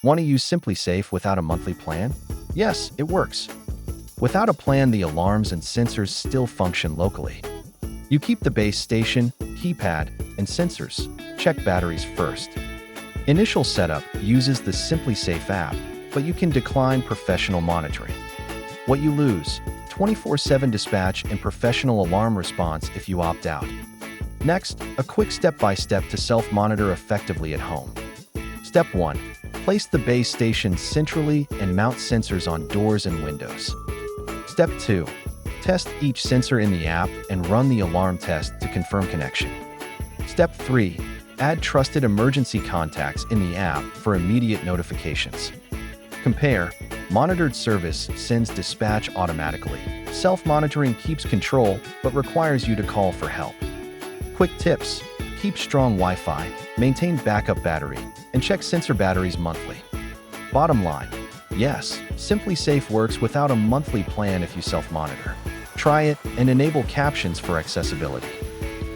Want to use SimpliSafe without a monthly plan? Yes, it works. Without a plan, the alarms and sensors still function locally. You keep the base station, keypad, and sensors. Check batteries first. Initial setup uses the SimpliSafe app, but you can decline professional monitoring. What you lose: 24/7 dispatch and professional alarm response if you opt out. Next, a quick step-by-step to self-monitor effectively at home. Step 1. Place the base station centrally and mount sensors on doors and windows. Step 2. Test each sensor in the app and run the alarm test to confirm connection. Step 3. Add trusted emergency contacts in the app for immediate notifications. Compare. Monitored service sends dispatch automatically. Self-monitoring keeps control but requires you to call for help. Quick tips: keep strong Wi-Fi, maintain backup battery, and check sensor batteries monthly. Bottom line: yes, SimpliSafe works without a monthly plan if you self-monitor. Try it and enable captions for accessibility.